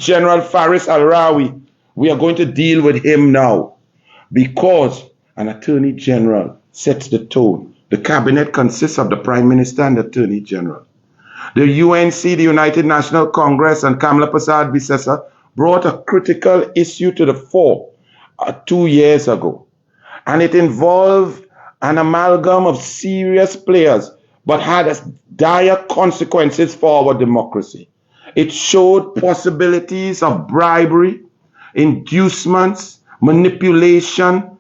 General Faris Al-Rawi, we are going to deal with him now because an Attorney General sets the tone. The cabinet consists of the Prime Minister and the Attorney General. The UNC, the United National Congress, and Kamla Prasad Bisesa brought a critical issue to the fore 2 years ago. And it involved an amalgam of serious players, but had dire consequences for our democracy. It showed possibilities of bribery, inducements, manipulation,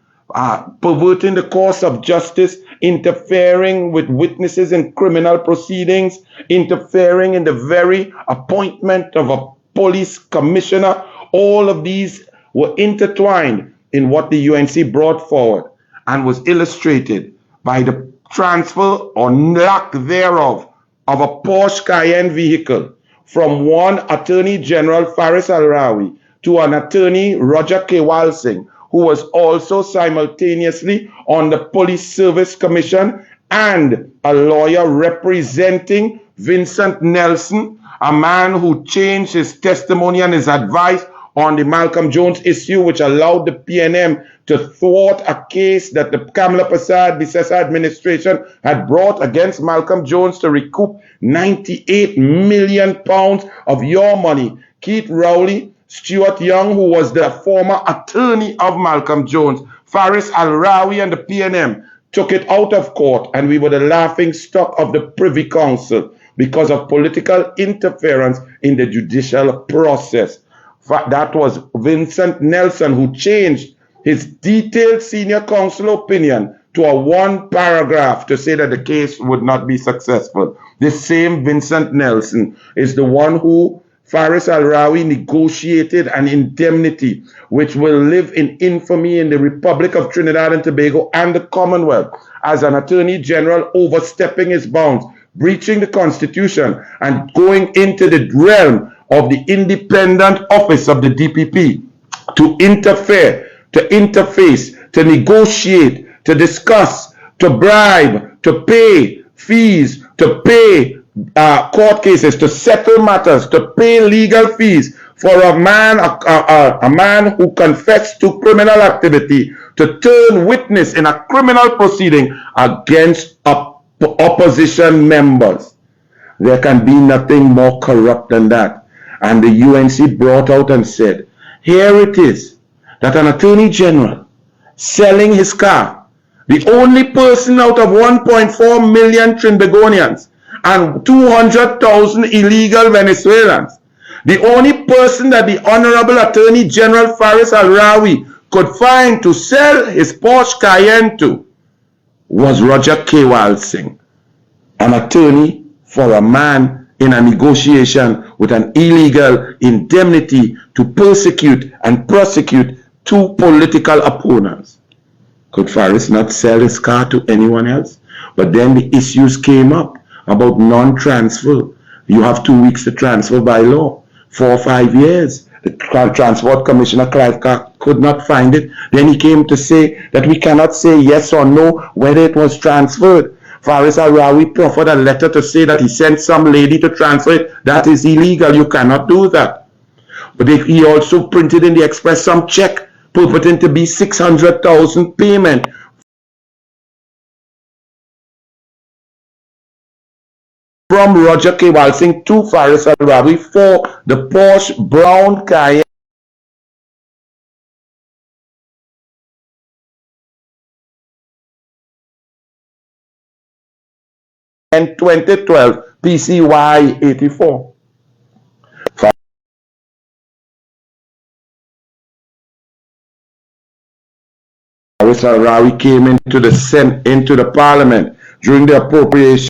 perverting the course of justice, interfering with witnesses in criminal proceedings, interfering in the very appointment of a police commissioner. All of these were intertwined in what the UNC brought forward and was illustrated by the transfer or lack thereof of a Porsche Cayenne vehicle from one Attorney General Faris Al-Rawi to an attorney, Roger Kewal Singh, who was also simultaneously on the Police Service Commission and a lawyer representing Vincent Nelson, a man who changed his testimony and his advice on the Malcolm Jones issue, which allowed the PNM to thwart a case that the Kamla Prasad Bisesa administration had brought against Malcolm Jones to recoup 98 million pounds of your money. Keith Rowley, Stuart Young, who was the former attorney of Malcolm Jones, Faris Al-Rawi and the PNM took it out of court, and we were the laughing stock of the Privy Council because of political interference in the judicial process. That was Vincent Nelson, who changed his detailed senior counsel opinion to a one paragraph to say that the case would not be successful. This same Vincent Nelson is the one who Faris Al-Rawi negotiated an indemnity which will live in infamy in the Republic of Trinidad and Tobago and the Commonwealth as an Attorney General overstepping his bounds, breaching the Constitution and going into the realm of the independent office of the DPP to interfere, to interface, to negotiate, to discuss, to bribe, to pay fees, to pay court cases, to settle matters, to pay legal fees for a man who confessed to criminal activity to turn witness in a criminal proceeding against opposition members. There can be nothing more corrupt than that. And the UNC brought out and said, here it is that an Attorney General selling his car, the only person out of 1.4 million Trinbagonians and 200,000 illegal Venezuelans, the only person that the Honorable Attorney General Faris Al-Rawi could find to sell his Porsche Cayenne to was Roger Kewal Singh, an attorney for a man in a negotiation with an illegal indemnity to persecute and prosecute two political opponents. Could Faris not sell his car to anyone else? But then the issues came up about non-transfer. You have 2 weeks to transfer by law, 4 or 5 years. The Transport Commissioner Clive could not find it. Then he came to say that we cannot say yes or no whether it was transferred. Faris Al-Rawi proffered a letter to say that he sent some lady to transfer it. That is illegal. You cannot do that. But he also printed in the Express some check purporting to be 600,000 payment from Roger Kewal Singh to Faris Al-Rawi for the Porsche Brown Cayenne and 2012 PCY 84. Faris Al-Rawi came into the Parliament during the appropriation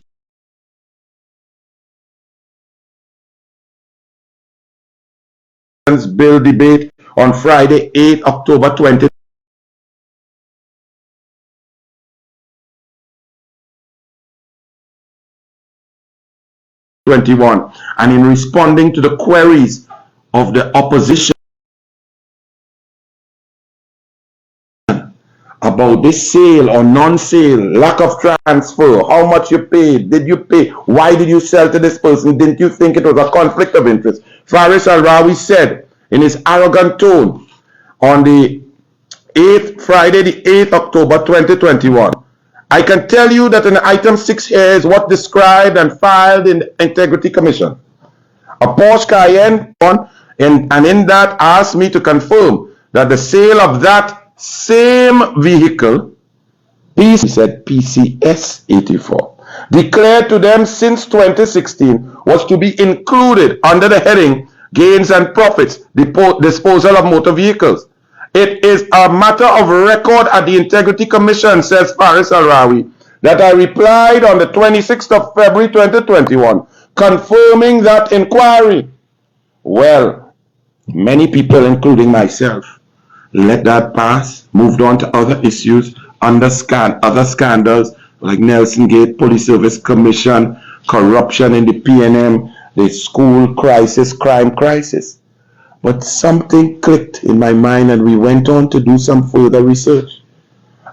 bill debate on Friday, 8 October 2020. And in responding to the queries of the opposition about this sale or non-sale, lack of transfer, how much you paid, did you pay, why did you sell to this person, didn't you think it was a conflict of interest? Faris Al-Rawi said in his arrogant tone on the Friday the 8th October 2021. I can tell you that in item 6 here is what described and filed in the Integrity Commission. A Porsche Cayenne and in that asked me to confirm that the sale of that same vehicle, he said PCS 84, declared to them since 2016 was to be included under the heading Gains and Profits, Disposal of Motor Vehicles. It is a matter of record at the Integrity Commission, says Faris Al-Rawi, that I replied on the 26th of February 2021, confirming that inquiry. Well, many people, including myself, let that pass, moved on to other issues, other scandals like Nelson Gate, Police Service Commission, corruption in the PNM, the school crisis, crime crisis. But something clicked in my mind and we went on to do some further research.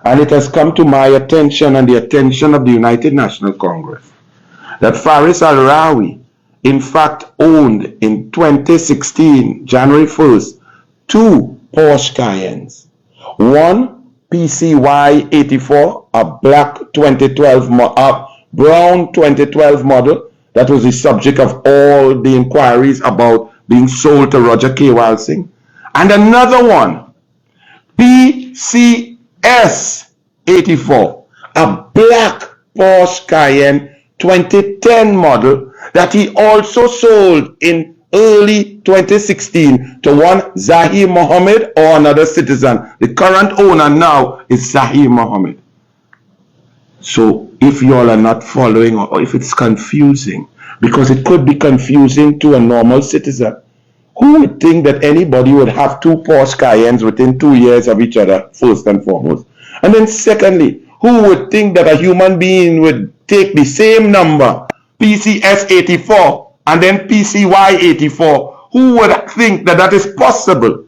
And it has come to my attention and the attention of the United National Congress that Faris Al-Rawi in fact owned in 2016, January 1st, 2 Porsche Cayennes. One PCY 84, a black 2012, brown 2012 model that was the subject of all the inquiries about being sold to Roger K. Walsing, and another one, PCS 84, a black Porsche Cayenne 2010 model that he also sold in early 2016 to one Zahir Mohammed or another citizen. The current owner now is Zahir Mohammed. So if you all are not following or if it's confusing, because it could be confusing to a normal citizen, who would think that anybody would have 2 Porsche Cayennes within 2 years of each other, first and foremost? And then secondly, who would think that a human being would take the same number, PCS 84, and then PCY 84? Who would think that that is possible?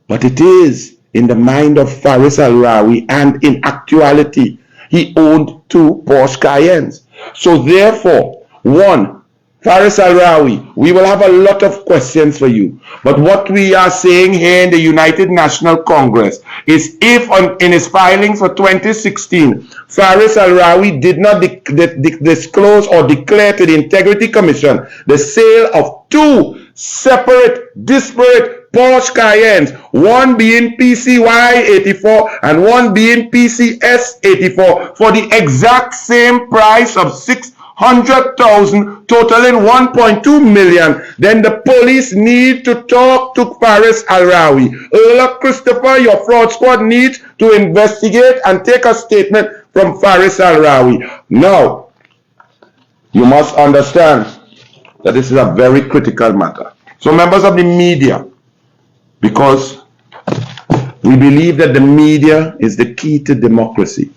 But it is in the mind of Faris Al-Rawi, and in actuality, he owned 2 Porsche Cayennes. So therefore, one, Faris Al-Rawi, we will have a lot of questions for you. But what we are saying here in the United National Congress is if in his filings for 2016, Faris Al-Rawi did not disclose or declare to the Integrity Commission the sale of 2 separate, disparate Porsche Cayennes, one being PCY 84 and one being PCS 84, for the exact same price of $600,000, totaling 1.2 million, then the police need to talk to Faris Al-Rawi. Earl Christopher, your fraud squad needs to investigate and take a statement from Faris Al-Rawi. Now, you must understand that this is a very critical matter. So members of the media, because we believe that the media is the key to democracy,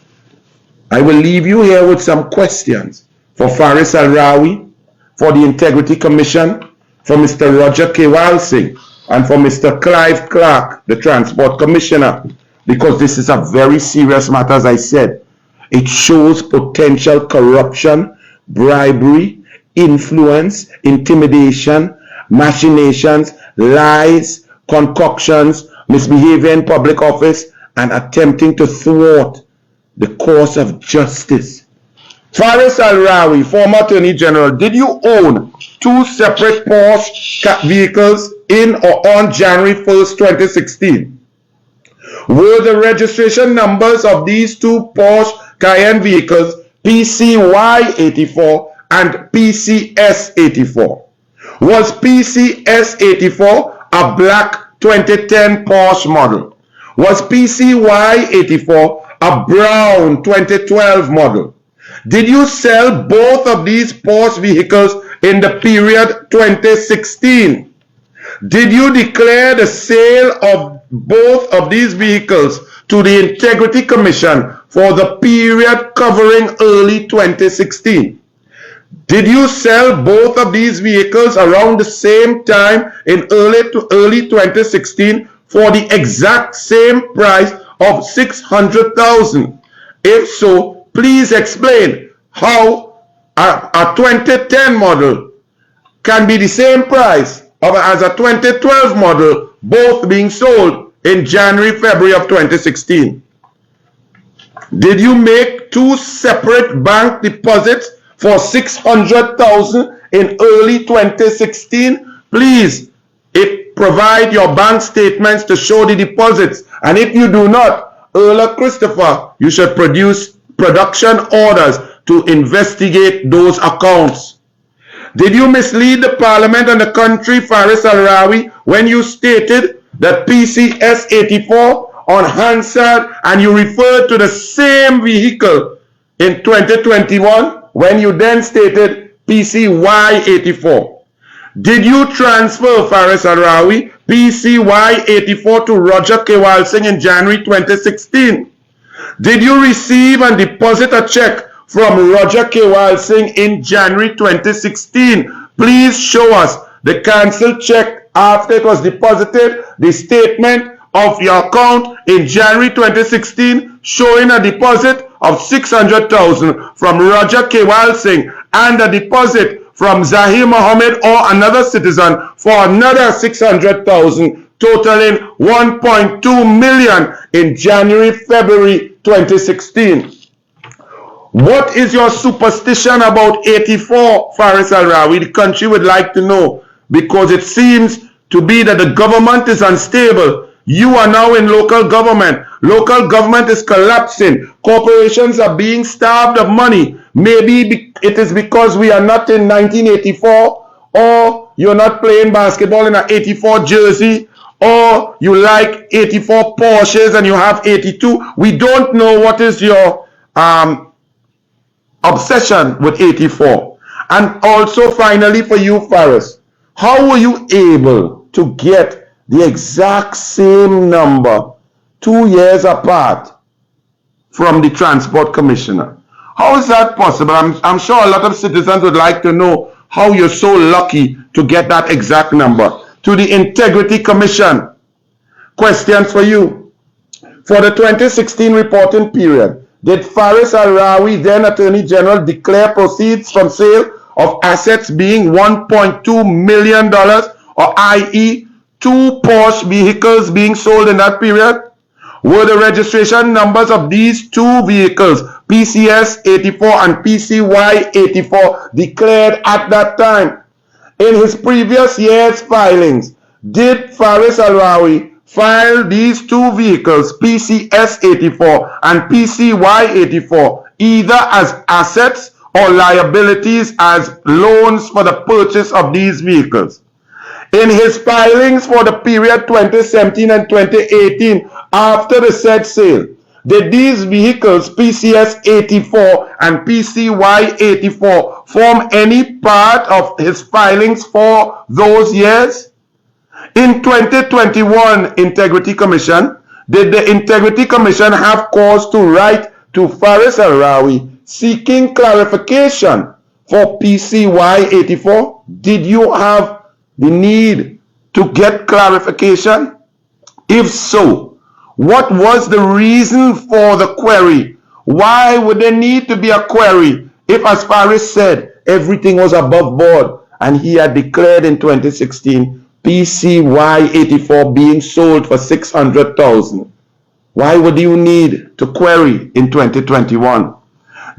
I will leave you here with some questions for Faris Al-Rawi, for the Integrity Commission, for Mr. Roger K. Walsing, and for Mr. Clive Clark, the Transport Commissioner, because this is a very serious matter, as I said. It shows potential corruption, bribery, influence, intimidation, machinations, lies, concoctions, misbehavior in public office, and attempting to thwart the course of justice. Faris Al-Rawi, former Attorney General, did you own 2 separate Porsche vehicles in or on January 1st, 2016? Were the registration numbers of these 2 Porsche Cayenne vehicles PCY 84 and PCS 84? Was PCS 84 a black 2010 Porsche model? Was PCY 84 a brown 2012 model? Did you sell both of these Porsche vehicles in the period 2016? Did you declare the sale of both of these vehicles to the Integrity Commission for the period covering early 2016? Did you sell both of these vehicles around the same time in early 2016 for the exact same price of $600,000? If so, please explain how a 2010 model can be the same price as a 2012 model, both being sold in January, February of 2016? Did you make two separate bank deposits for $600,000 in early 2016? Please, provide your bank statements to show the deposits. And if you do not, Earl Christopher, you should produce production orders to investigate those accounts. Did you mislead the Parliament and the country, Faris Al-Rawi, when you stated that PCS 84 on Hansard and you referred to the same vehicle in 2021 when you then stated PCY 84? Did you transfer, Faris Al-Rawi, PCY 84 to Roger Kewal Singh in January 2016? Did you receive and deposit a check from Roger Kewal Singh in January 2016? Please show us the cancelled check after it was deposited, the statement of your account in January 2016 showing a deposit of $600,000 from Roger Kewal Singh and a deposit from Zahir Mohammed or another citizen for another $600,000, totaling $1.2 million in January, February 2016. What is your superstition about 84, Faris Al-Rawi? The country would like to know, because it seems to be that the government is unstable. You are now in local government. Local government is collapsing. Corporations are being starved of money. Maybe it is because we are not in 1984, or you're not playing basketball in an 84 jersey, or you like 84 Porsches and you have 82. We don't know what is your obsession with 84. And also finally for you, Faris, how were you able to get the exact same number 2 years apart from the Transport Commissioner? How is that possible? I'm sure a lot of citizens would like to know how you're so lucky to get that exact number. To the Integrity Commission, questions for you. For the 2016 reporting period, did Faris Al-Rawi, then Attorney General, declare proceeds from sale of assets being $1.2 million, or i.e., 2 Porsche vehicles being sold in that period? Were the registration numbers of these 2 vehicles, PCS 84 and PCY 84, declared at that time? In his previous year's filings, did Faris Al-Rawi file these 2 vehicles, PCS 84 and PCY 84, either as assets or liabilities as loans for the purchase of these vehicles? In his filings for the period 2017 and 2018 after the said sale, did these vehicles, PCS 84 and PCY 84, form any part of his filings for those years? In 2021 Integrity Commission, did the Integrity Commission have cause to write to Faris Al-Rawi seeking clarification for PCY 84? Did you have the need to get clarification? If so, what was the reason for the query? Why would there need to be a query if, as Faris said, everything was above board and he had declared in 2016 PCY 84 being sold for $600,000? Why would you need to query in 2021?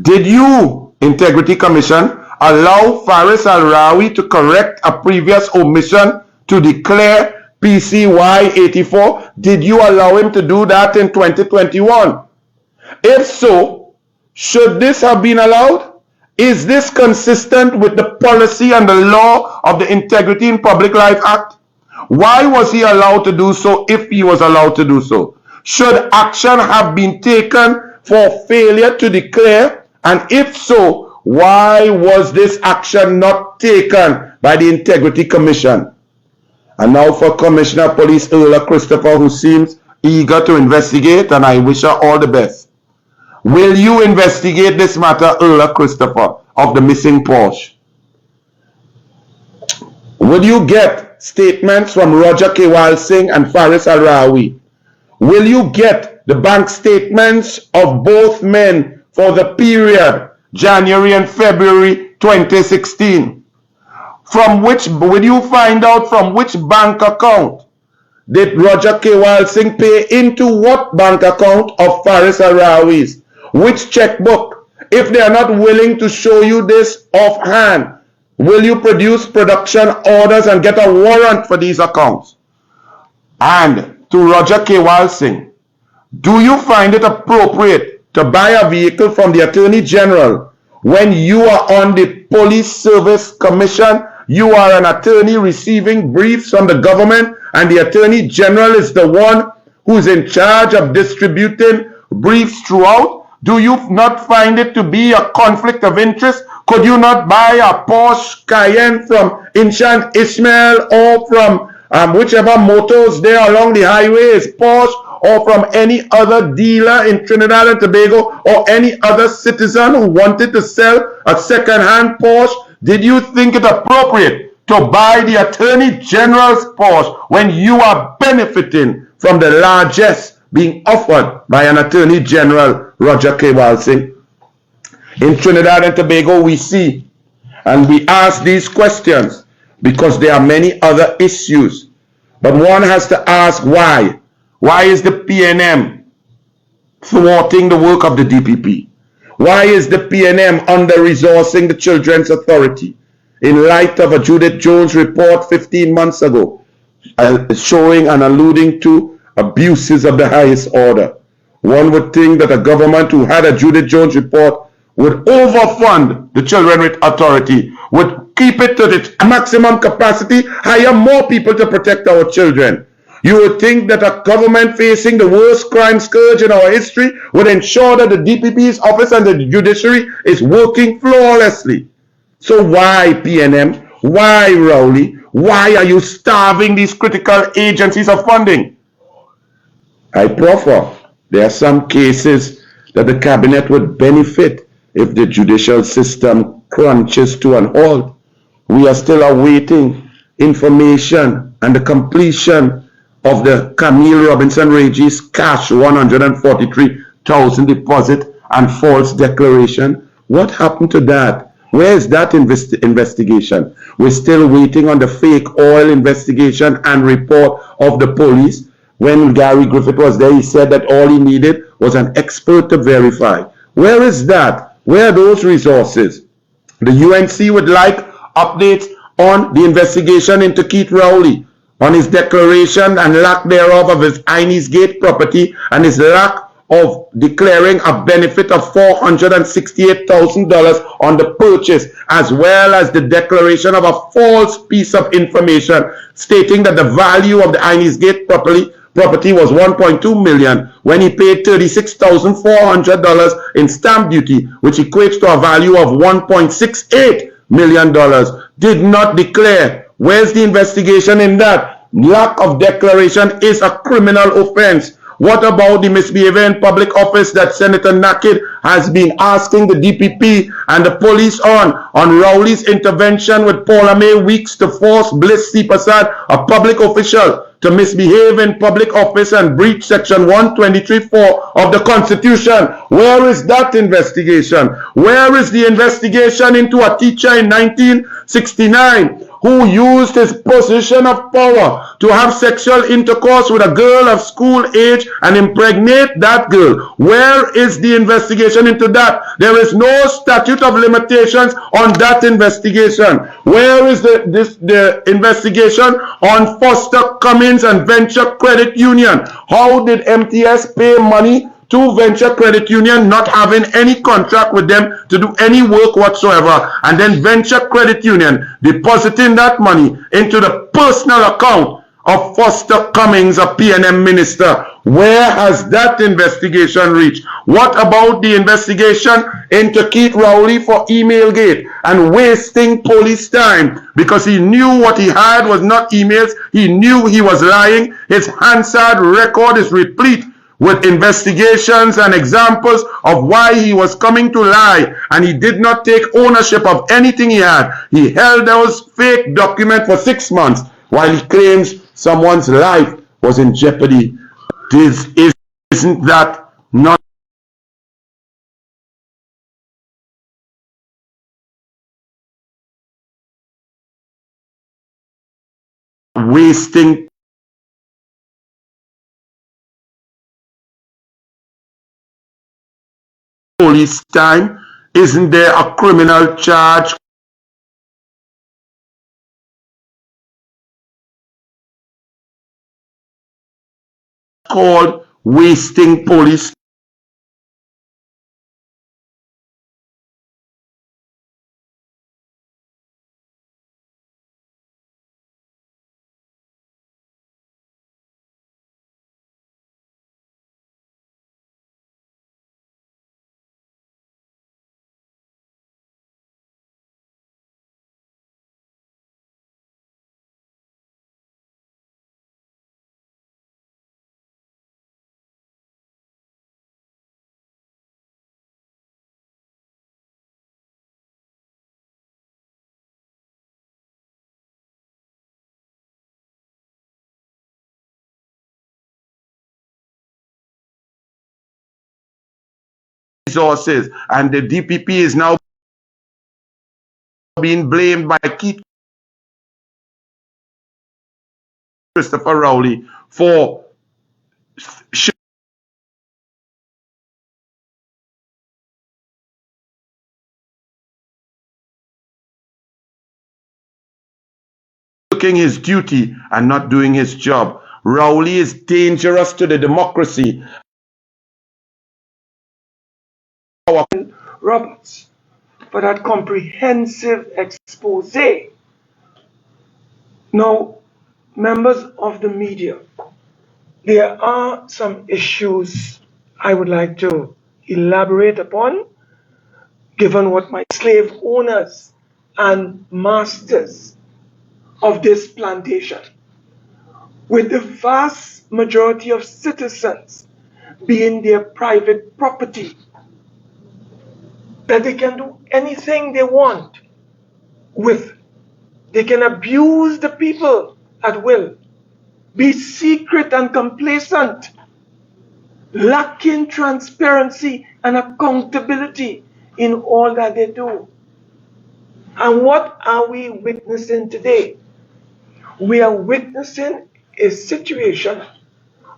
Did you, Integrity Commission, allow Faris Al-Rawi to correct a previous omission to declare PCY 84? Did you allow him to do that in 2021? If so, should this have been allowed? Is this consistent with the policy and the law of the Integrity in Public Life Act? Why was he allowed to do so if he was allowed to do so? Should action have been taken for failure to declare? And if so, why was this action not taken by the Integrity Commission? And now for Commissioner of Police Earl Christopher, who seems eager to investigate, and I wish her all the best. Will you investigate this matter, Earl Christopher, of the missing Porsche? Will you get statements from Roger Kewal Singh and Faris Al-Rawi? Will you get the bank statements of both men for the period January and February 2016? Will you find out from which bank account did Roger K. Walsing pay into what bank account of Faris Arawi's? Which checkbook? If they are not willing to show you this offhand, will you produce production orders and get a warrant for these accounts? And to Roger K. Walsing, do you find it appropriate to buy a vehicle from the Attorney General when you are on the Police Service Commission? You are an attorney receiving briefs from the government, and the Attorney General is the one who's in charge of distributing briefs throughout. Do you not find it to be a conflict of interest? Could you not buy a Porsche Cayenne from Inshan Ismail or from whichever motors there along the highway is Porsche, or from any other dealer in Trinidad and Tobago, or any other citizen who wanted to sell a second-hand Porsche? Did you think it appropriate to buy the Attorney General's Porsche when you are benefiting from the largesse being offered by an Attorney General, Roger K. Walsing? In Trinidad and Tobago, we see and we ask these questions because there are many other issues. But one has to ask why. Why is the PNM thwarting the work of the DPP? Why is the PNM under-resourcing the Children's Authority in light of a Judith Jones report 15 months ago showing and alluding to abuses of the highest order? One would think that a government who had a Judith Jones report would overfund the Children's Authority, would keep it to its maximum capacity, hire more people to protect our children. You would think that a government facing the worst crime scourge in our history would ensure that the DPP's office and the judiciary is working flawlessly. So why PNM? Why Rowley? Why are you starving these critical agencies of funding? I proffer there are some cases that the cabinet would benefit if the judicial system crunches to an halt. We are still awaiting information and the completion of the Camille Robinson Reggie's cash 143,000 deposit and false declaration. What happened to that? Where is that investigation? We're still waiting on the fake oil investigation and report of the police. When Gary Griffith was there, he said that all he needed was an expert to verify. Where is that? Where are those resources? The UNC would like updates on the investigation into Keith Rowley, on his declaration and lack thereof of his Inez Gate property, and his lack of declaring a benefit of $468,000 on the purchase, as well as the declaration of a false piece of information stating that the value of the Inez Gate property was $1.2 million when he paid $36,400 in stamp duty, which equates to a value of $1.68 million. Did not declare. Where's the investigation in that? Lack of declaration is a criminal offense. What about the misbehavior in public office that Senator Nakid has been asking the DPP and the police on Rowley's intervention with Paula May Weeks to force Bliss C. Prasad, a public official, to misbehave in public office and breach section 123(4) of the Constitution? Where is that investigation? Where is the investigation into a teacher in 1969 who used his position of power to have sexual intercourse with a girl of school age and impregnate that girl? Where is the investigation into that? There is no statute of limitations on that investigation. Where is the investigation on Foster Cummins and Venture Credit Union? How did MTS pay money to Venture Credit Union, not having any contract with them to do any work whatsoever, and then Venture Credit Union depositing that money into the personal account of Foster Cummins, a PNM minister? Where has that investigation reached? What about the investigation into Keith Rowley for Emailgate and wasting police time because he knew what he had was not emails? He knew he was lying. His Hansard record is replete with investigations and examples of why he was coming to lie, and he did not take ownership of anything he had. He held those fake documents for 6 months while he claims someone's life was in jeopardy. Isn't that not wasting police time? Isn't there a criminal charge called wasting police? Resources, and the DPP is now being blamed by Keith Christopher Rowley for shirking his duty and not doing his job. Rowley is dangerous to the democracy. Roberts for that comprehensive expose. Now, members of the media, there are some issues I would like to elaborate upon, given what my slave owners and masters of this plantation, with the vast majority of citizens being their private property, that they can do anything they want with. They can abuse the people at will, be secret and complacent, lacking transparency and accountability in all that they do. And what are we witnessing today? We are witnessing a situation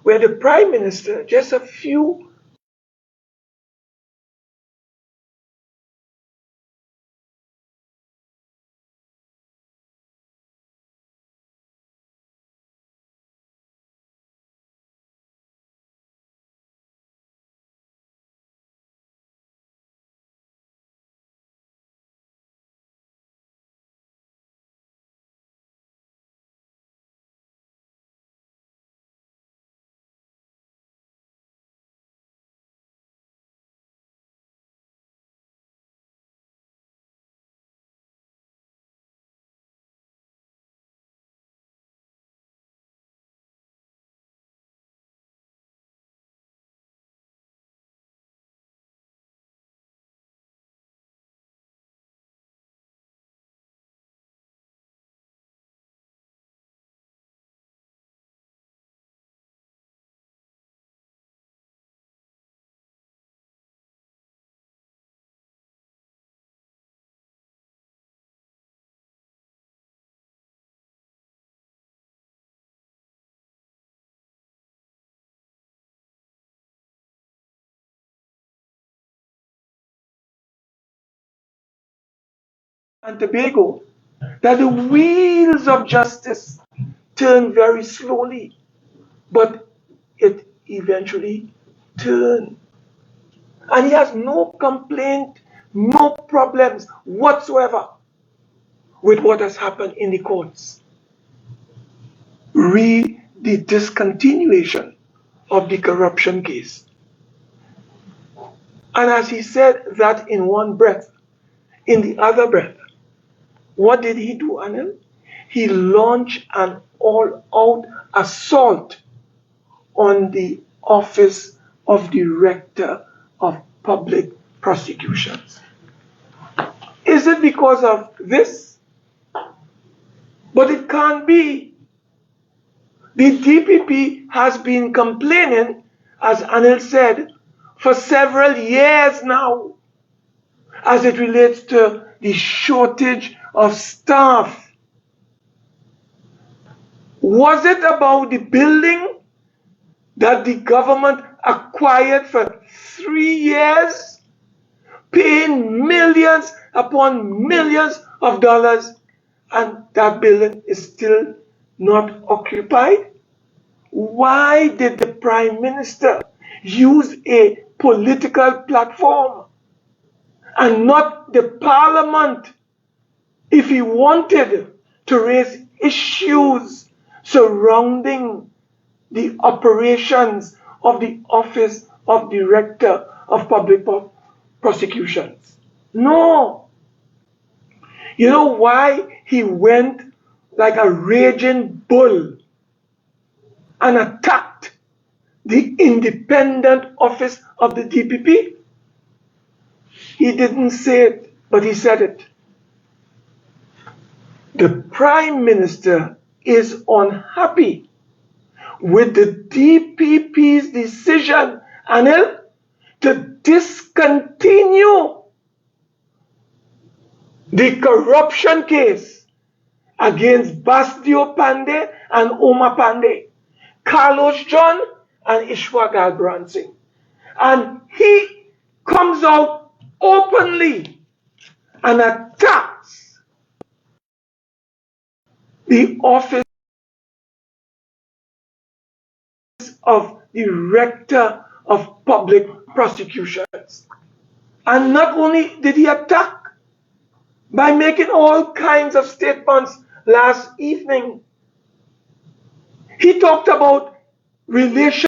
where the Prime Minister, just a few and Tobago, that the wheels of justice turn very slowly, but it eventually turns. And he has no complaint, no problems whatsoever with what has happened in the courts. Read the discontinuation of the corruption case. And as he said that in one breath, in the other breath, what did he do, Anil? He launched an all-out assault on the office of Director of Public Prosecutions. Is it because of this? But it can't be. The DPP has been complaining, as Anil said, for several years now, as it relates to the shortage of staff. Was it about the building that the government acquired for 3 years paying millions upon millions of dollars, and that building is still not occupied? Why did the Prime Minister use a political platform and not the Parliament if he wanted to raise issues surrounding the operations of the Office of Director of Public Prosecutions? No. You know why he went like a raging bull and attacked the independent office of the DPP? He didn't say it, but he said it. The Prime Minister is unhappy with the DPP's decision, Anil, to discontinue the corruption case against Basdio Pandey and Oma Pandey, Carlos John and Ishwa Galbran Singh. And he comes out openly and attacks the office of Director of Public Prosecutions. And not only did he attack by making all kinds of statements last evening, he talked about relations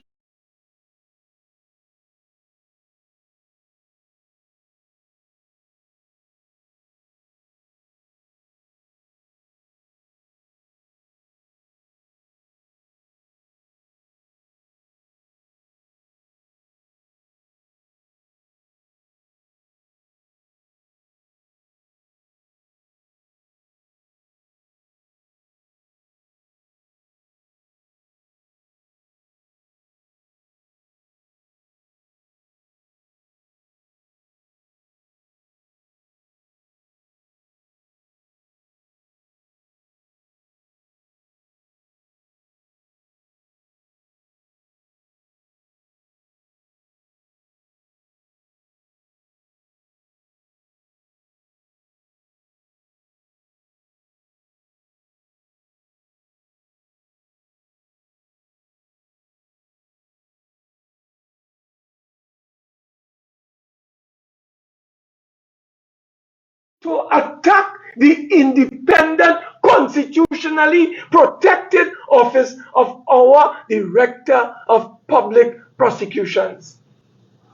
to attack the independent, constitutionally protected office of our Director of Public Prosecutions.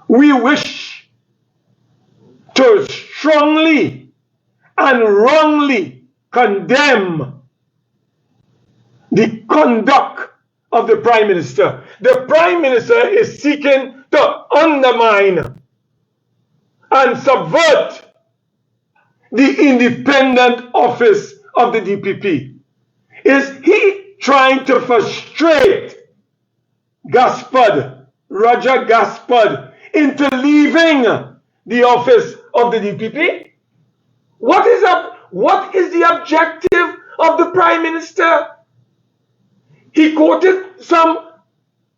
We wish to strongly and wrongly condemn the conduct of the Prime Minister. The Prime Minister is seeking to undermine and subvert the independent office of the DPP. Is he trying to frustrate Roger Gaspard, into leaving the office of the DPP? What is the objective of the Prime Minister? He quoted some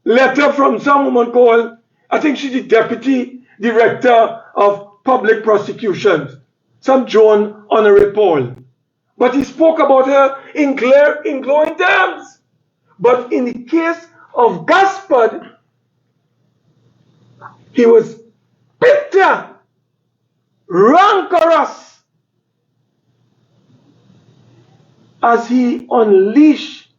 letter from some woman called, I think she's the Deputy Director of Public Prosecutions, some Joan Honoré Paul. But he spoke about her in glowing terms. But in the case of Gaspard, he was bitter, rancorous, as he unleashed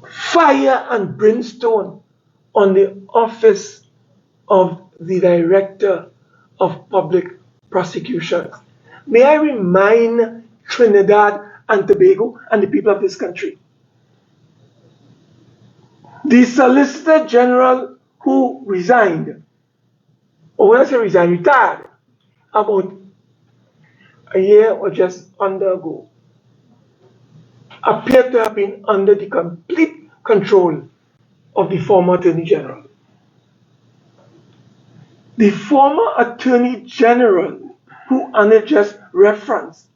fire and brimstone on the office of the Director of Public Prosecutions. May I remind Trinidad and Tobago and the people of this country, the Solicitor General who resigned, or when I say resigned, retired, about a year or just under ago, appeared to have been under the complete control of the former Attorney General. The former Attorney General, who Anil just referenced,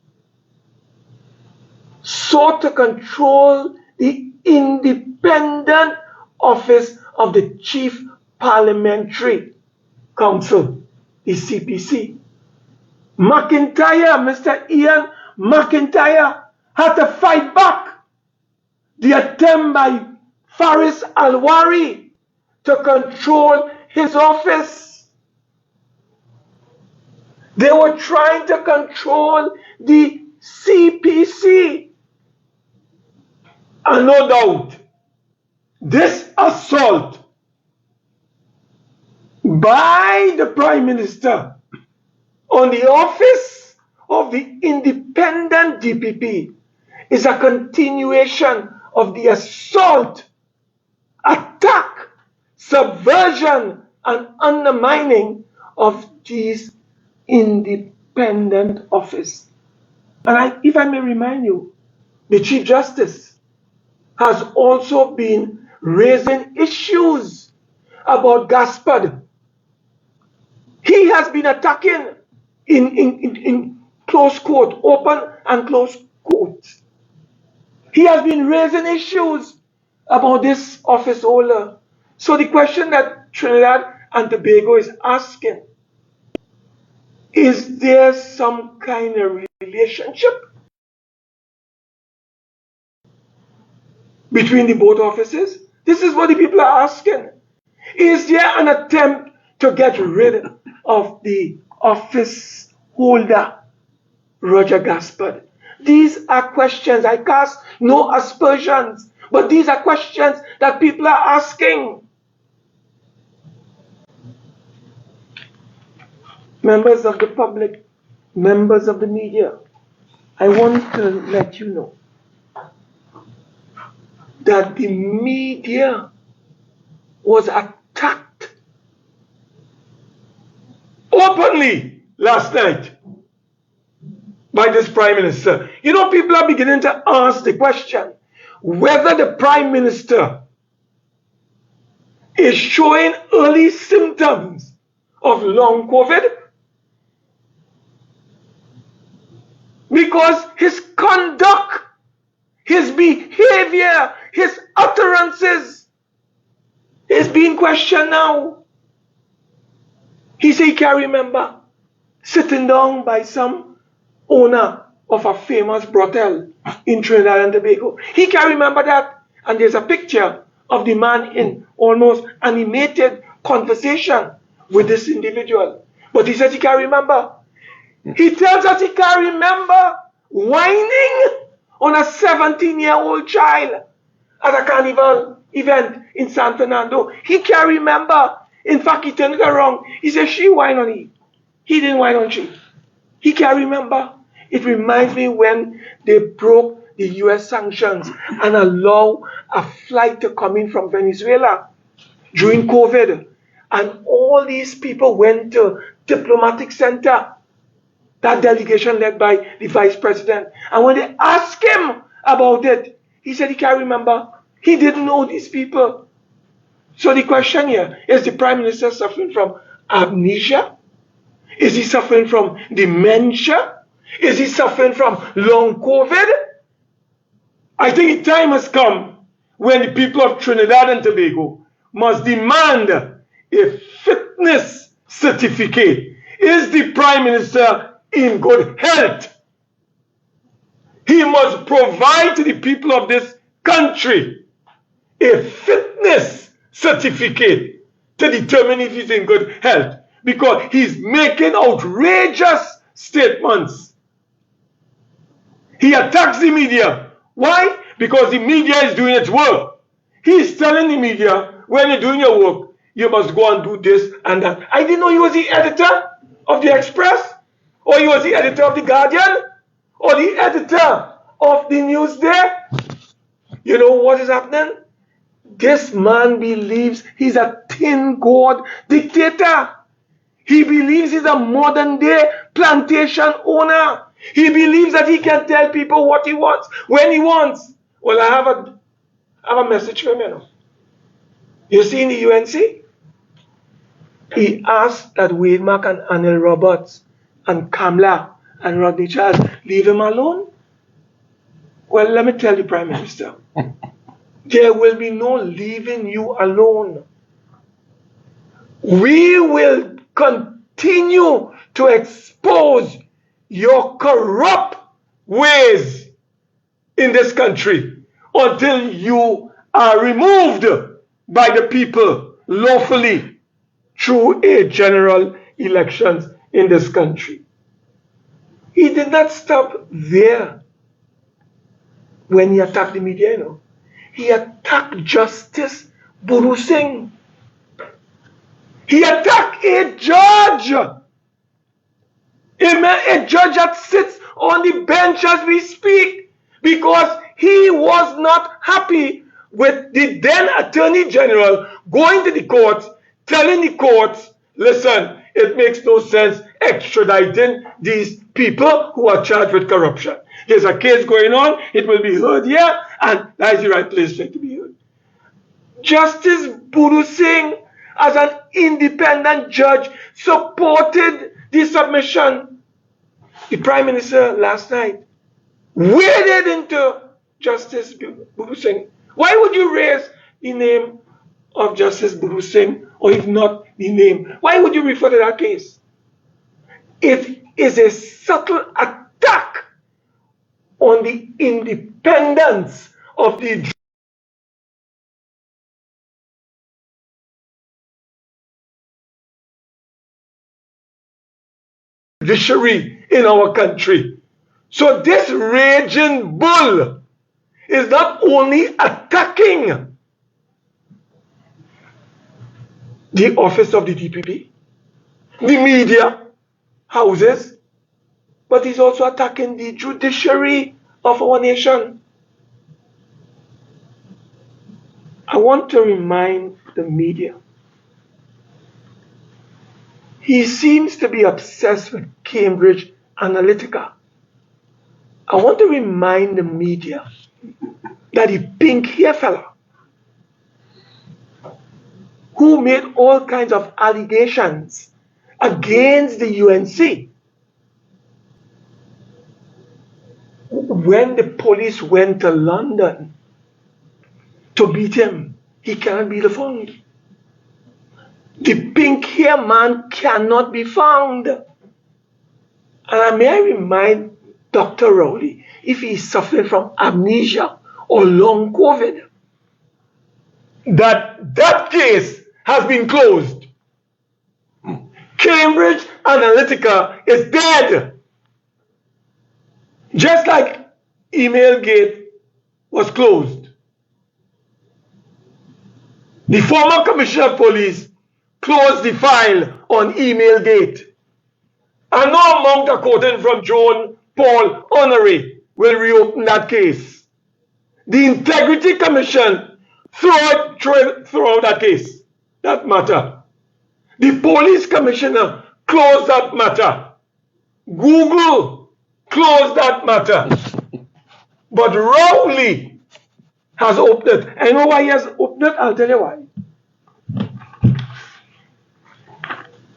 sought to control the independent office of the Chief Parliamentary Counsel. the CPC. Mr. Ian McIntyre, had to fight back the attempt by Faris Alwari to control his office. They were trying to control the CPC. And no doubt, this assault by the Prime Minister on the office of the independent DPP is a continuation of the assault, attack, subversion, and undermining of these independent office. And if I may remind you, the Chief Justice has also been raising issues about Gaspard. He has been attacking in close quote, open and close quotes. He has been raising issues about this office holder. So the question that Trinidad and Tobago is asking, is there some kind of relationship between the both offices? This is what the people are asking. Is there an attempt to get rid of the office holder, Roger Gaspard? These are questions. I cast no aspersions, but these are questions that people are asking. Members of the public, members of the media, I want to let you know that the media was attacked openly last night by this Prime Minister. You know, people are beginning to ask the question whether the Prime Minister is showing early symptoms of long COVID, because his conduct, his behavior, his utterances is being questioned now. He said he can't remember sitting down by some owner of a famous brothel in Trinidad and Tobago. He can't remember that. And there's a picture of the man in almost animated conversation with this individual. But he says he can't remember. He tells us he can't remember whining on a 17-year-old child at a carnival event in San Fernando. He can't remember. In fact, he turned it around. He said, she whined on he. He didn't whine on she. He can't remember. It reminds me when they broke the US sanctions and allowed a flight to come in from Venezuela during COVID. And all these people went to diplomatic center, that delegation led by the vice president. And when they asked him about it, he said he can't remember. He didn't know these people. So the question here, is the Prime Minister suffering from amnesia? Is he suffering from dementia? Is he suffering from long COVID? I think the time has come when the people of Trinidad and Tobago must demand a fitness certificate. Is the Prime Minister in good health? He must provide to the people of this country a fitness certificate to determine if he's in good health, because he's making outrageous statements. He attacks the media. Why? Because the media is doing its work. He's telling the media, when you're doing your work, you must go and do this and that. I didn't know he was the editor of the Express, or he was the editor of the Guardian, or the editor of the Newsday. You know what is happening? This man believes he's a tin god dictator. He believes he's a modern day plantation owner. He believes that he can tell people what he wants, when he wants. Well, I have a message for him, you know. You see in the UNC? He asked that Wade Mack and Anil Roberts and Kamla and Rodney Charles leave him alone. Well, let me tell you, Prime Minister, there will be no leaving you alone. We will continue continue to expose your corrupt ways in this country until you are removed by the people lawfully through a general elections in this country. He did not stop there when he attacked the media, you know. He attacked Justice Buru Singh. He attacked a judge. A judge that sits on the bench as we speak because he was not happy with the then Attorney General going to the courts, telling the courts, listen, it makes no sense extraditing these people who are charged with corruption. There's a case going on, it will be heard here, and that is the right place for it to be heard. Justice Buru Singh, as an independent judge, supported the submission. The Prime Minister last night waded into Justice Buru Singh. Why would you raise the name of Justice Buru Singh, or if not the name? Why would you refer to that case? It is a subtle attack on the independence of the judiciary in our country. So this raging bull is not only attacking the office of the DPP, the media houses, but he's also attacking the judiciary of our nation. I want to remind the media, he seems to be obsessed with Cambridge Analytica. I want to remind the media that the pink hair fella who made all kinds of allegations against the UNC, when the police went to London to beat him, he cannot be found. The pink hair man cannot be found. And may I remind Dr. Rowley, if he is suffering from amnesia or long COVID, that case has been closed. Cambridge Analytica is dead. Just like Emailgate was closed. The former Commissioner of Police closed the file on Emailgate. And no amount of quoting from Joan Paul Honoré will reopen that case. The Integrity Commission threw out that case, that matter. The Police Commissioner closed that matter. Google closed that matter. But Rowley has opened it. I know why he has opened it. I'll tell you why.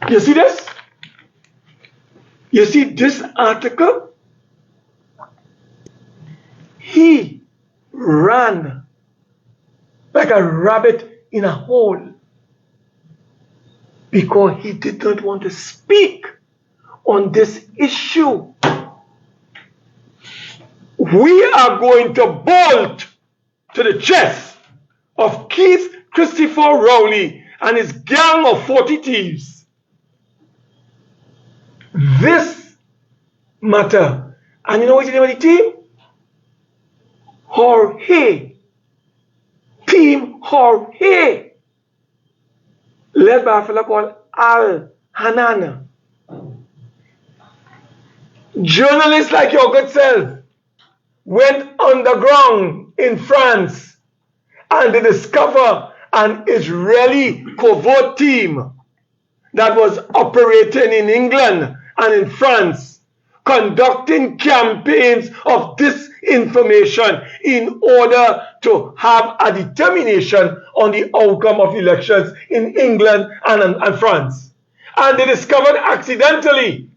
You see this? You see this article? He ran like a rabbit in a hole because he did not want to speak on this issue. We are going to bolt to the chest of Keith Christopher Rowley and his gang of 40 thieves. This matter, and you know what's the name of the team? Jorge. Team Jorge. Led by a fellow called Al Hanan. Journalists like your good self went underground in France and they discovered an Israeli covert team that was operating in England and in France, conducting campaigns of disinformation in order to have a determination on the outcome of elections in England and France. And they discovered accidentally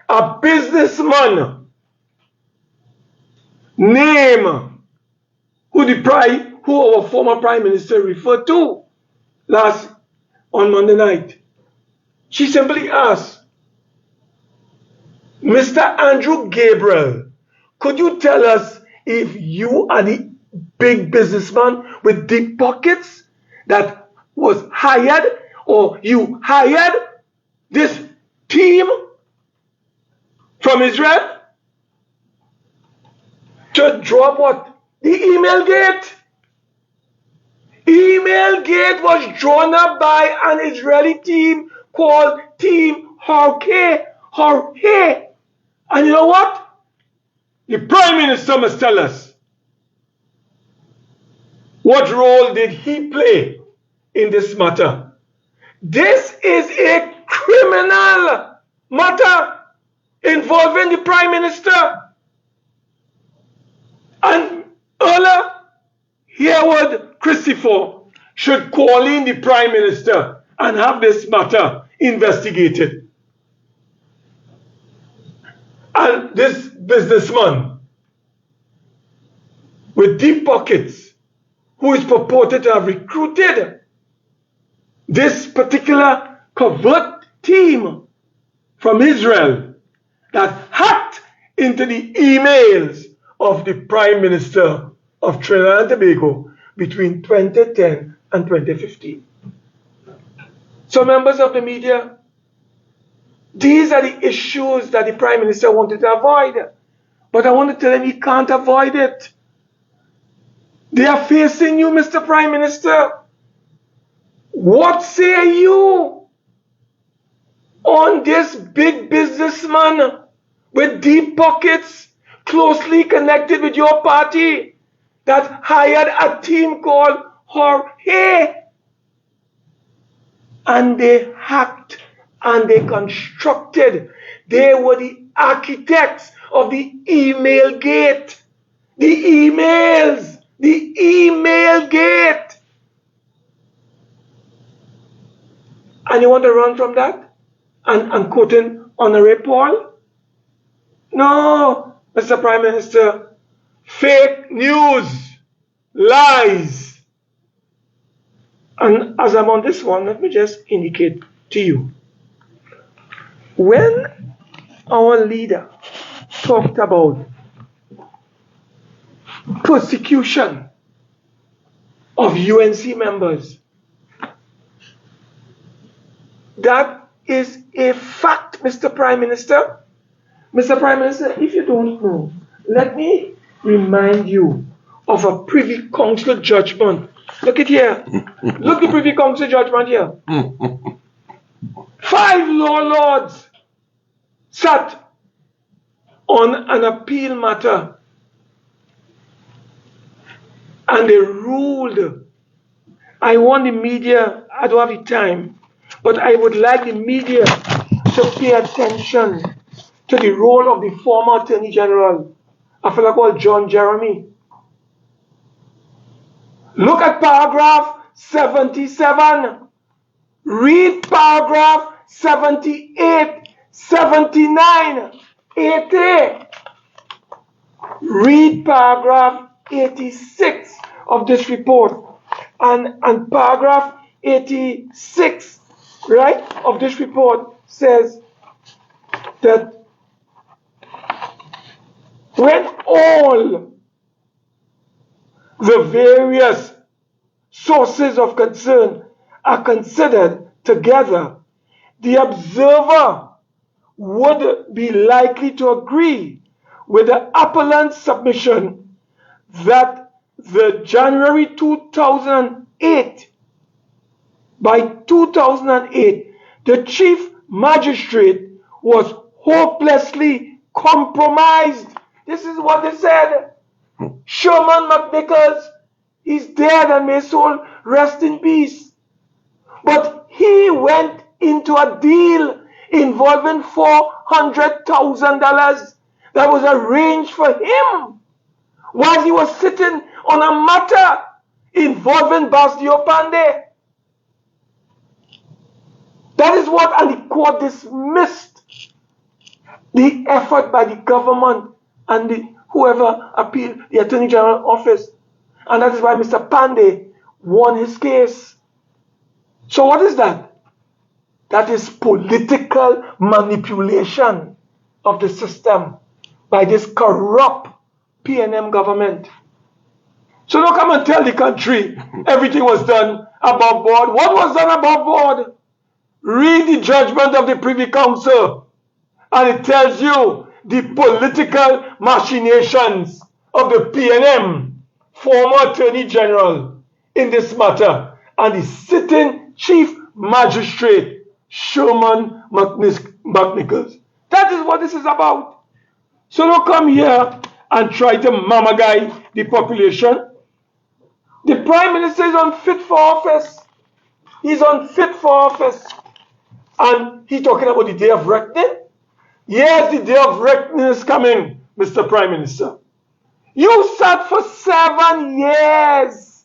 a businessman named who our former Prime Minister referred to on Monday night. She simply asked, Mr. Andrew Gabriel, could you tell us if you are the big businessman with deep pockets that was hired, or you hired this team from Israel to drop what? The email gate. Email gate was drawn up by an Israeli team called Team Harke. And you know what? The Prime Minister must tell us, what role did he play in this matter? This is a criminal matter involving the Prime Minister. And Earl Hereward Christopher should call in the Prime Minister and have this matter investigated. And this businessman with deep pockets, who is purported to have recruited this particular covert team from Israel that hacked into the emails of the Prime Minister of Trinidad and Tobago between 2010 and 2015. So, members of the media, these are the issues that the Prime Minister wanted to avoid. But I want to tell him he can't avoid it. They are facing you, Mr. Prime Minister. What say you on this big businessman with deep pockets, closely connected with your party, that hired a team called Jorge? And they hacked and they constructed. They were the architects of the email gate. The emails. The email gate. And you want to run from that? And quoting Honoré Paul? No, Mr. Prime Minister. Fake news. Lies. And as I'm on this one, let me just indicate to you. When our leader talked about persecution of UNC members, that is a fact, Mr. Prime Minister. Mr. Prime Minister, if you don't know, let me remind you of a Privy Council judgment. Look at here. Look the Privy Council judgment here. 5 law lords sat on an appeal matter and they ruled. I want the media, I don't have the time, but I would like the media to pay attention to the role of the former Attorney General, a fellow called John Jeremy. Look at paragraph 77. Read paragraph 78, 79, 80. Read paragraph 86 of this report. And paragraph 86, right, of this report says that when all the various sources of concern are considered together, the observer would be likely to agree with the appellant's submission that the January 2008, by 2008, the chief magistrate was hopelessly compromised. This is what they said. Sherman McNichols, he's dead and may his soul rest in peace. But he went into a deal involving $400,000 that was arranged for him while he was sitting on a matter involving Basdio Pandey. That is what, and the court dismissed the effort by the government and whoever appealed the Attorney General office. And that is why Mr. Pandey won his case. So what is that? That is political manipulation. of the system by this corrupt PNM government. So don't come and tell the country everything was done above board. What was done above board? Read the judgment of the Privy Council, and it tells you the political machinations of the PNM, former Attorney General in this matter, and the sitting Chief Magistrate, Sherman McNichols. That is what this is about. So don't come here and try to mama guide the population. The Prime Minister is unfit for office. He's unfit for office. And he's talking about the day of reckoning. Yes, the day of reckoning is coming, Mr. Prime Minister. You sat for 7 years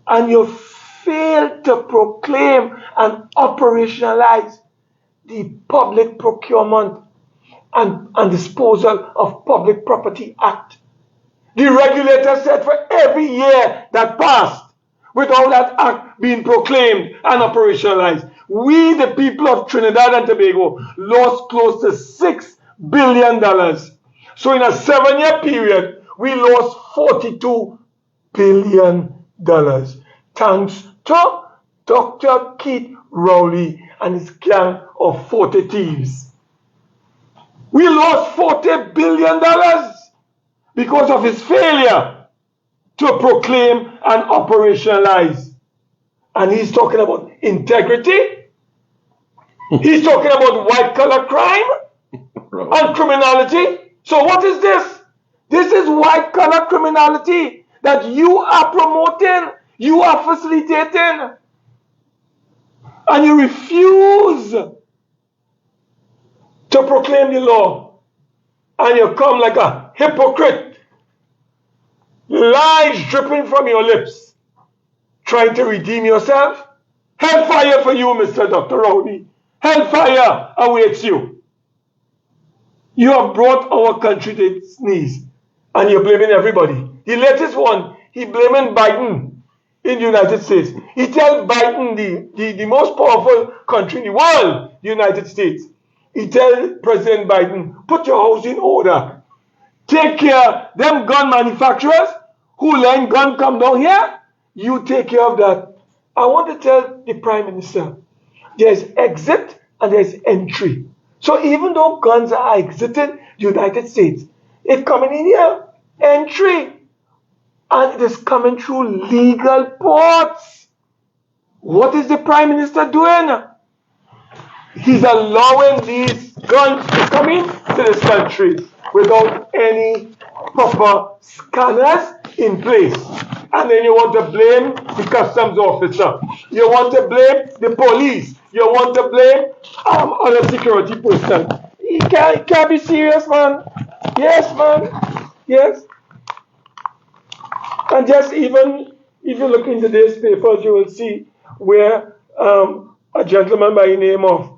and you failed to proclaim and operationalize the Public Procurement and Disposal of Public Property Act. The regulator said for every year that passed without that act being proclaimed and operationalized, we, the people of Trinidad and Tobago, lost close to $6 billion. So in a 7-year period, we lost $42 billion. Thanks to Dr. Keith Rowley and his gang of 40 thieves. We lost $40 billion because of his failure to proclaim and operationalize. And he's talking about integrity. He's talking about white-collar crime and criminality. So what is this? This is white-collar criminality that you are promoting, you are facilitating, and you refuse to proclaim the law. And you come like a hypocrite, lies dripping from your lips, trying to redeem yourself. Hellfire for you, Mr. Dr. Rowley. Hellfire awaits you. You have brought our country to its knees, and you're blaming everybody. The latest one, he blaming Biden in the United States. He tells Biden, the most powerful country in the world, the United States. He tells President Biden, put your house in order. Take care, them gun manufacturers who let gun come down here, you take care of that. I want to tell the Prime Minister, there's exit and there's entry. So even though guns are exiting the United States, it's coming in here, entry. And it is coming through legal ports. What is the Prime Minister doing? He's allowing these guns to come into this country without any proper scanners in place. And then you want to blame the customs officer. You want to blame the police. You want to blame other security personnel. You can't be serious, man. Yes, man. Yes. And just even if you look in today's papers, you will see where a gentleman by the name of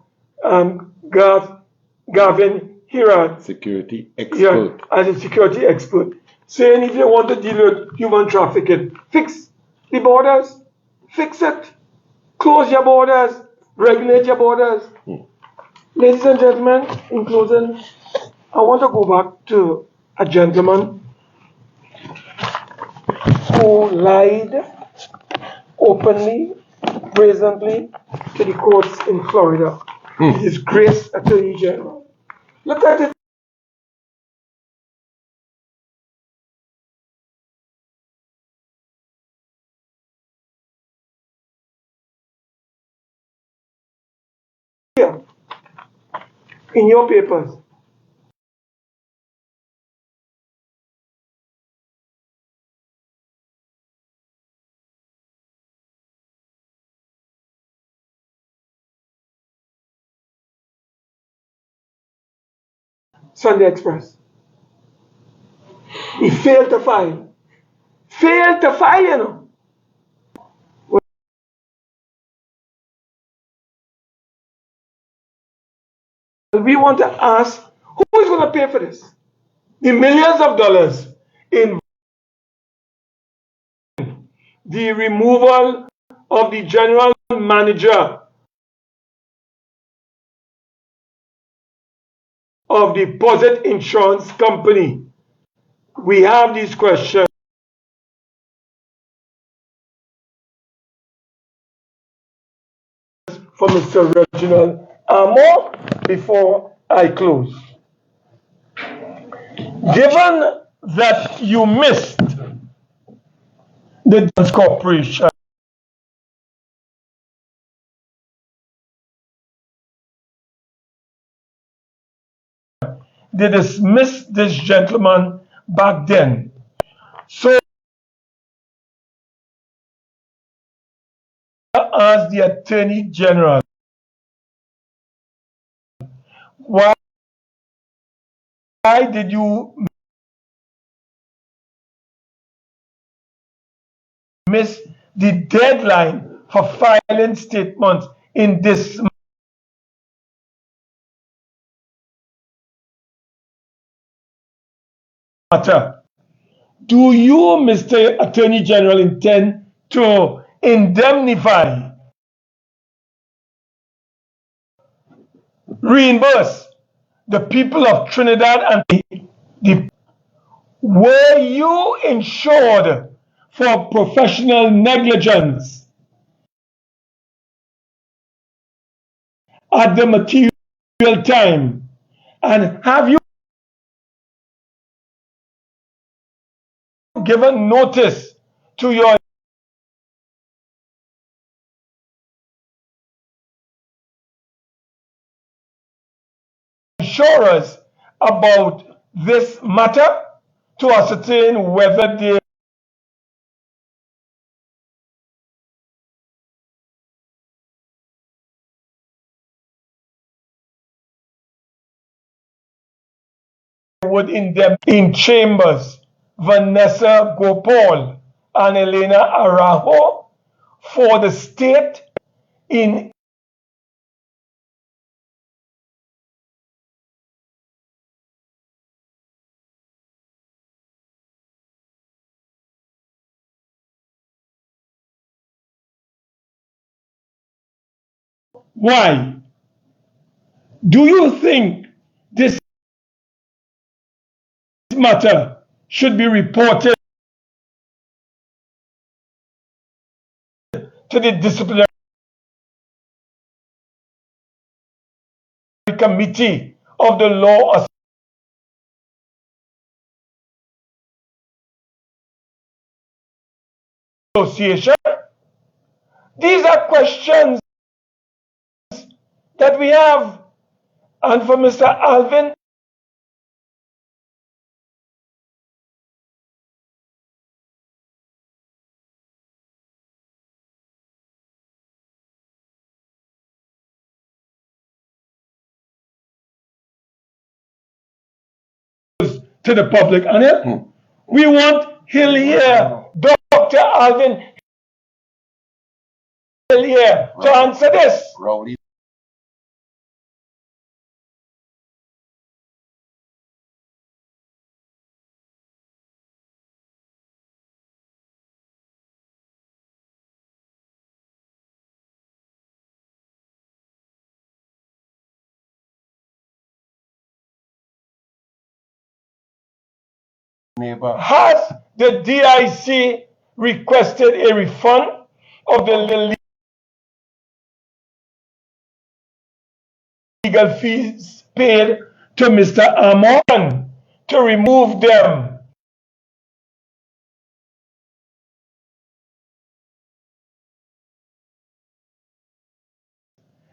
Gavin Hirad, security expert, as a security expert, saying if you want to deal with human trafficking, fix the borders, fix it, close your borders, regulate your borders. Ladies and gentlemen, in closing, I want to go back to a gentleman who lied openly, brazenly to the courts in Florida. His Grace Attorney General. Look at it. Here, in your papers. Sunday Express. He failed to file. Failed to file, you know. We want to ask, who is going to pay for this? The millions of dollars in the removal of the general manager of the Deposit Insurance Company. We have these questions for Mr. Reginald Amor before I close. Given that you missed the Dance Corporation, they dismissed this gentleman back then. So I asked the Attorney General, why did you miss the deadline for filing statements in this matter? Do you, Mr. Attorney General, intend to indemnify, reimburse the people of Trinidad and were you insured for professional negligence at the material time? And have you given notice to your insurers about this matter to ascertain whether the would in Chambers, Vanessa Gopal and Elena Arajo for the state in why? Do you think this matter should be reported to the disciplinary committee of the Law Association? These are questions that we have. And for Mr. Alvin to the public, and we want Hillier, Dr. Alvin Hillier, to answer this. Has the DIC requested a refund of the legal fees paid to Mr. Amon to remove them?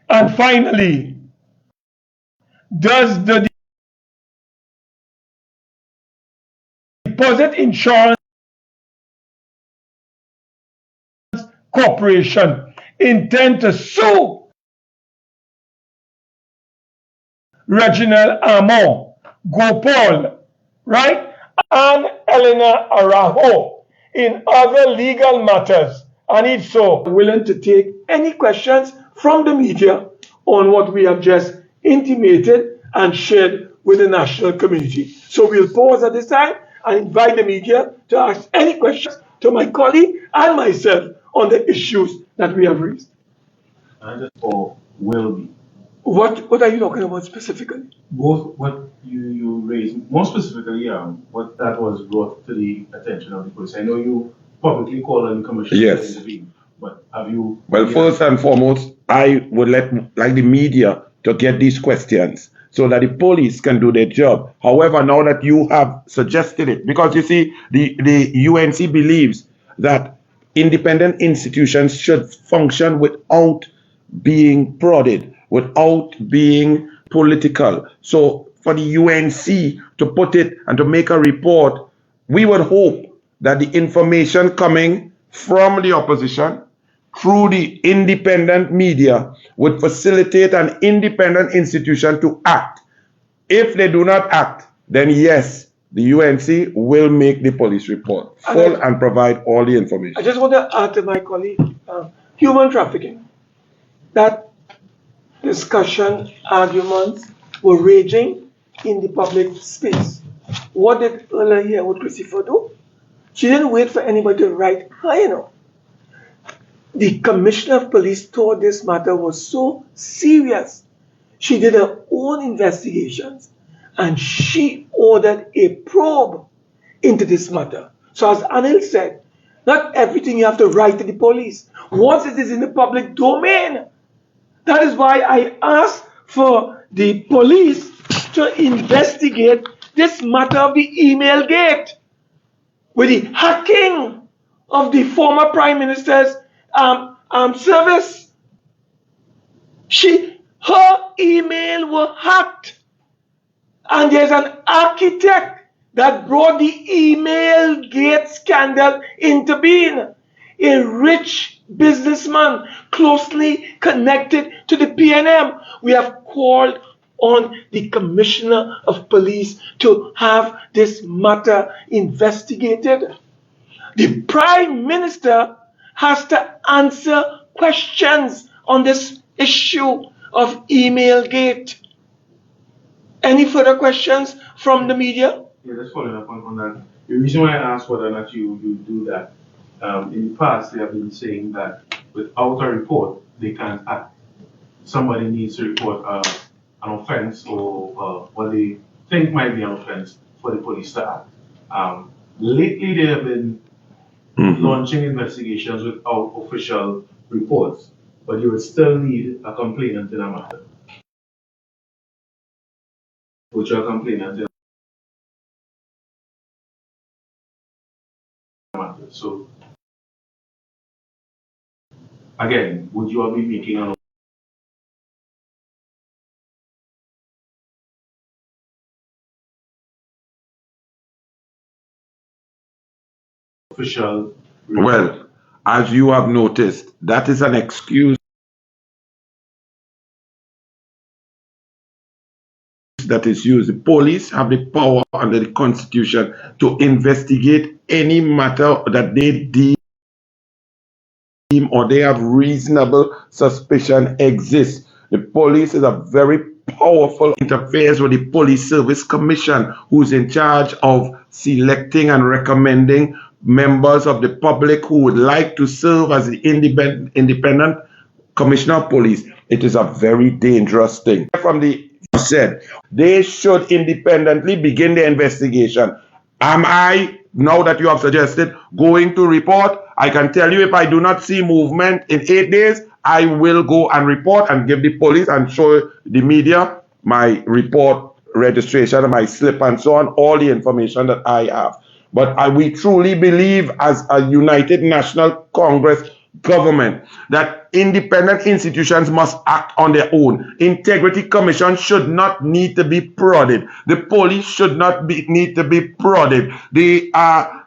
And finally, does the Deposit Insurance Corporation intend to sue Reginald Amon, Gopal, right, and Elena Arajo in other legal matters? And if so, willing to take any questions from the media on what we have just intimated and shared with the national community. So we'll pause at this time and invite the media to ask any questions to my colleague and myself on the issues that we have raised. And or will be. What are you talking about specifically? Both what you raised, more specifically, what that was brought to the attention of the police. I know you publicly called on the commissioner to Yes. intervene, but have you? Well, first and foremost, I would like the media to get these questions so that the police can do their job. However, now that you have suggested it, because you see, the UNC believes that independent institutions should function without being prodded, without being political. So for the UNC to put it and to make a report, we would hope that the information coming from the opposition through the independent media would facilitate an independent institution to act. If they do not act, then yes, the UNC will make the police report full and provide all the information. I just want to add to my colleague, human trafficking. That discussion, arguments were raging in the public space. What did Ella here, what Christopher do? She didn't wait for anybody to write her, The commissioner of police thought this matter was so serious. She did her own investigations and she ordered a probe into this matter. So as Anil said, not everything you have to write to the police. Once it is in the public domain, that is why I asked for the police to investigate this matter of the email gate with the hacking of the former prime minister's service. Her email were hacked, and there's an architect that brought the email gate scandal into being, a rich businessman closely connected to the PNM. We have called on the commissioner of police to have this matter investigated. The prime minister has to answer questions on this issue of email gate. Any further questions from the media? Yeah, just following up on that. The reason why I asked whether or not you do that, in the past they have been saying that without a report they can't act. Somebody needs to report an offense or what they think might be an offense for the police to act. Lately they have been launching investigations without official reports, but you would still need a complainant in a matter. Which are complainant in a matter. So again, would you all be making an official report? Well, as you have noticed, that is an excuse that is used. The police have the power under the Constitution to investigate any matter that they deem or they have reasonable suspicion exists. The police is a very powerful interface with the Police Service Commission, who's in charge of selecting and recommending members of the public who would like to serve as the independent commissioner of police. It is a very dangerous thing. From the said, they should independently begin the investigation. Am I, now that you have suggested, going to report? I can tell you, if I do not see movement in 8 days, I will go and report and give the police and show the media my report registration, my slip and so on, all the information that I have. But we truly believe as a United National Congress government that independent institutions must act on their own. Integrity Commission should not need to be prodded. The police should not need to be prodded. The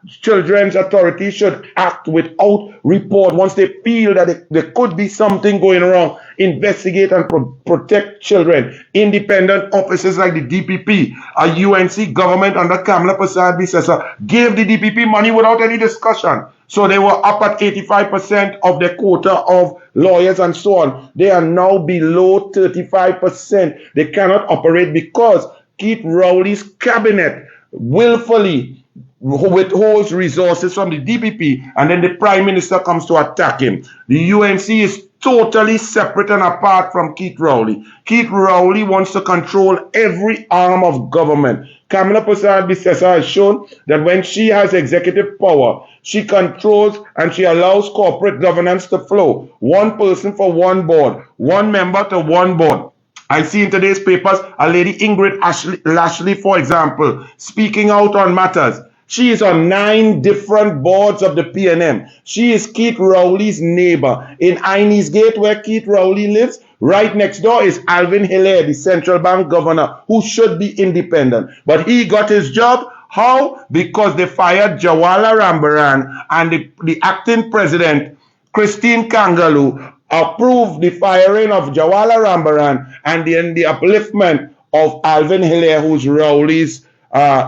Children's Authority should act without report. Once they feel that there could be something going wrong, investigate and protect children. Independent officers like the DPP, a UNC government under Kamala Prasad Bisesa gave the DPP money without any discussion. So they were up at 85% of their quota of lawyers and so on. They are now below 35%. They cannot operate because Keith Rowley's cabinet willfully withholds resources from the DPP, and then the prime minister comes to attack him. The UNC is totally separate and apart from Keith Rowley. Keith Rowley wants to control every arm of government. Kamala Prasad-Bissessar has shown that when she has executive power, she controls and she allows corporate governance to flow. One person for one board, one member to one board. I see in today's papers a lady Ingrid Lashley, for example, speaking out on matters. She is on 9 different boards of the PNM. She is Keith Rowley's neighbor. In Inez Gate, where Keith Rowley lives, right next door is Alvin Hilaire, the central bank governor, who should be independent. But he got his job. How? Because they fired Jawala Rambaran, and the acting president, Christine Kangaloo, approved the firing of Jawala Rambaran and then the upliftment of Alvin Hilaire, who's Rowley's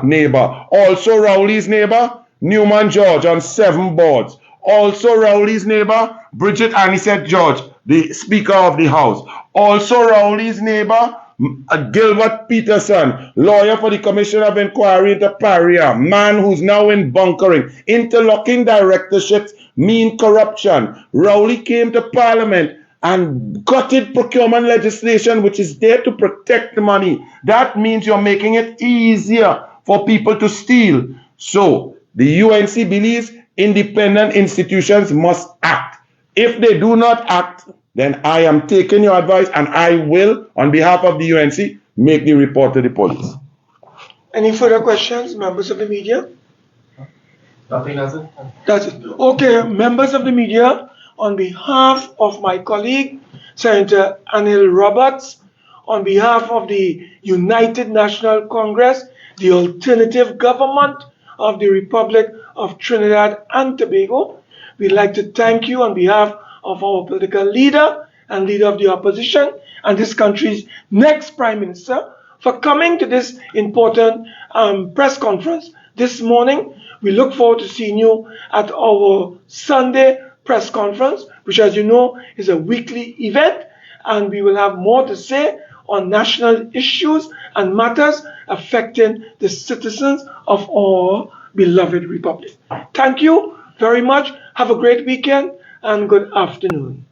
neighbor. Also Rowley's neighbor, Newman George, on 7 boards. Also Rowley's neighbor, Bridget Anisette George, the Speaker of the House. Also Rowley's neighbor, Gilbert Peterson, lawyer for the Commission of Inquiry into Paria, man who's now in bunkering. Interlocking directorships mean corruption. Rowley came to Parliament and gutted procurement legislation which is there to protect the money. That means you're making it easier for people to steal. So the UNC believes independent institutions must act. If they do not act, then I am taking your advice and I will, on behalf of the UNC, make the report to the police. Any further questions, members of the media? Nothing, that's it? That's it. Okay, members of the media, on behalf of my colleague, Senator Anil Roberts, on behalf of the United National Congress, the alternative government of the Republic of Trinidad and Tobago, we'd like to thank you on behalf of our political leader and leader of the opposition and this country's next Prime Minister for coming to this important press conference this morning. We look forward to seeing you at our Sunday press conference, which, as you know, is a weekly event, and we will have more to say on national issues and matters affecting the citizens of our beloved republic. Thank you very much. Have a great weekend and good afternoon.